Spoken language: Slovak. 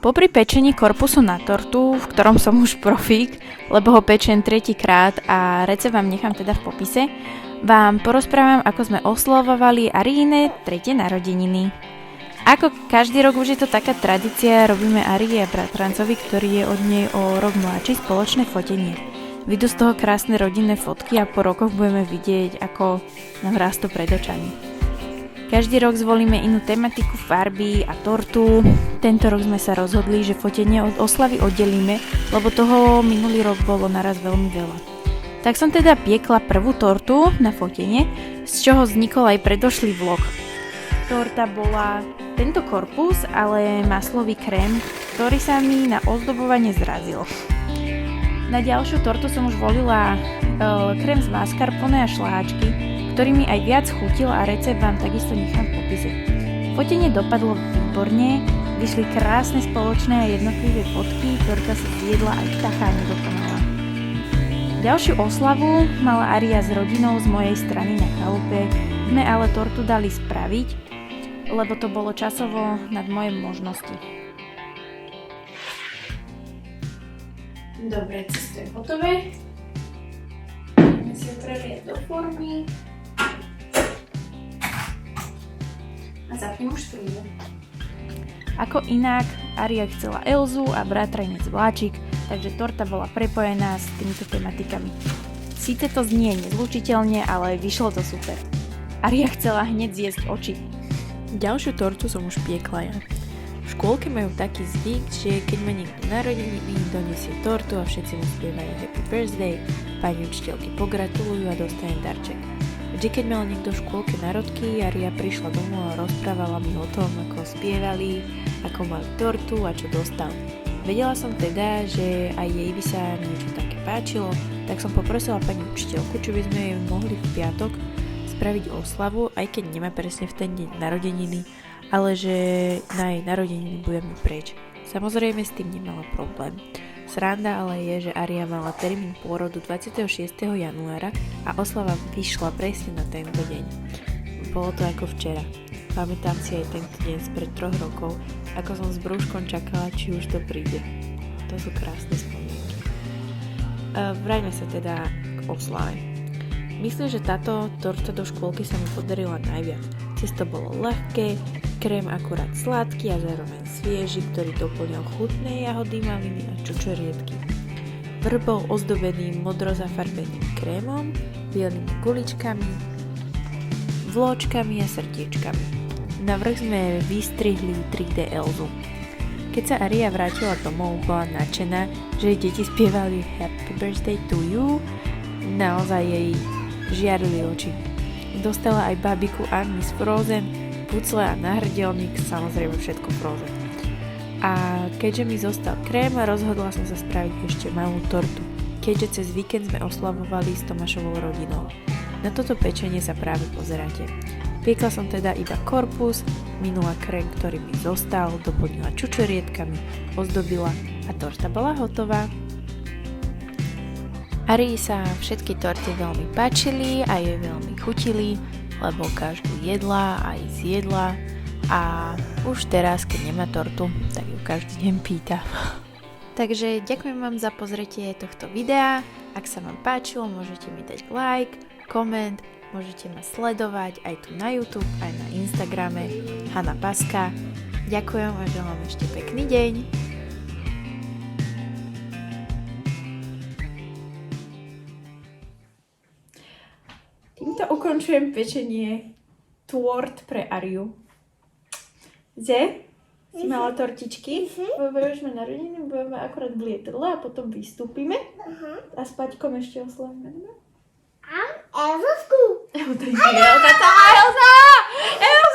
Popri pečení korpusu na tortu, v ktorom som už profík, lebo ho pečem tretíkrát a recept vám nechám teda v popise, vám porozprávam, ako sme oslavovali Aríine 3. narodeniny. Ako každý rok už je to taká tradícia, robíme Arii a bratrancovi, ktorý je od nej o rok mladší, spoločné fotenie. Vidú z toho krásne rodinné fotky a po rokoch budeme vidieť, ako nám rastú pred očami. Každý rok zvolíme inú tematiku, farby a tortu. Tento rok sme sa rozhodli, že fotenie od oslavy oddelíme, lebo toho minulý rok bolo naraz veľmi veľa. Tak som teda piekla prvú tortu na fotenie, z čoho vznikol aj predošlý vlog. Torta bola tento korpus, ale maslový krém, ktorý sa mi na ozdobovanie zrazil. Na ďalšiu tortu som už volila krém z mascarpone a šláčky, ktorý mi aj viac chutil a recept vám takisto nechám v popise. Fotenie dopadlo výborne, vyšli krásne spoločné a jednotlivé fotky, torta sa zjedla aj taká nedokonalá. Ďalšiu oslavu mala Aria s rodinou z mojej strany na chalupe, sme ale tortu dali spraviť, lebo to bolo časovo nad moje možnosti. Dobre, cesto je hotové. Ideme si ho preliať do formy. A zapnem už strúdu. Ako inak, Aria chcela Elzu a bratranec vláčik, takže torta bola prepojená s týmito tematikami. Síce to znie nezlučiteľne, ale vyšlo to super. Aria chcela hneď zjesť oči. Ďalšiu tortu som už piekla ja. V škôlke majú taký zvyk, že keď má niekto narodeniny, donesie tortu a všetci mu spievajú happy birthday, pani učiteľky pogratulujú a dostane darček. Vždy, keď mal niekto v škôlke narodky, Aria prišla domov a rozprávala mi o tom, ako spievali, ako mali tortu a čo dostal. Vedela som teda, že aj jej by sa niečo také páčilo, tak som poprosila pani učiteľku, či by sme jej mohli v piatok spraviť oslavu, aj keď nemá presne v ten deň narodeniny, ale že na jej narodeniny budeme preč. Samozrejme s tým nemala problém. Sranda ale je, že Aria mala termín pôrodu 26. januára a oslava vyšla presne na tento deň. Bolo to ako včera. Pamätám si aj tento deň spred 3 rokov, ako som s brúškom čakala, či už to príde. To sú krásne spomienky. Vráťme sa teda k oslave. Myslím, že táto torta do škôlky sa mi podarila najviac. Cesto bolo ľahké, krém akurát sladký a zároveň svieži, ktorý doplňal chutné jahody, maliny a čučoriedky. Vrch bol ozdobený modrozafarbeným krémom, bielými guličkami, vločkami a srdiečkami. Na vrch sme vystrihli 3D Elzu. Keď sa Aria vrátila domov, bola nadšená, že jej deti spievali Happy Birthday to you, naozaj jej žiarili oči. Dostala aj babiku a Miss Frozen, pucle a náhrdelník, samozrejme všetko Frozen. A keďže mi zostal krém, rozhodla som sa spraviť ešte malú tortu, keďže cez víkend sme oslavovali s Tomášovou rodinou. Na toto pečenie sa práve pozeráte. Piekla som teda iba korpus, minula krém, ktorý mi zostal, doplnila čučoriedkami, ozdobila a torta bola hotová. Arii sa všetky torty veľmi páčili a jej veľmi chutili, lebo každú jedla aj zjedla a už teraz, keď nemá tortu, tak ju každý deň pýta. Takže ďakujem vám za pozretie tohto videa. Ak sa vám páčilo, môžete mi dať like, koment, môžete ma sledovať aj tu na YouTube, aj na Instagrame Hanna Paska. Ďakujem a želám ešte pekný deň. Týmto ukončujem pečenie tort pre Ariu. Ze? Si mala tortičky? Budeme narodeniny, budeme akorát v lietadle a potom vystúpime. A s Paťkom ešte oslavíme. A Elzovsku. To je Elza! Elza!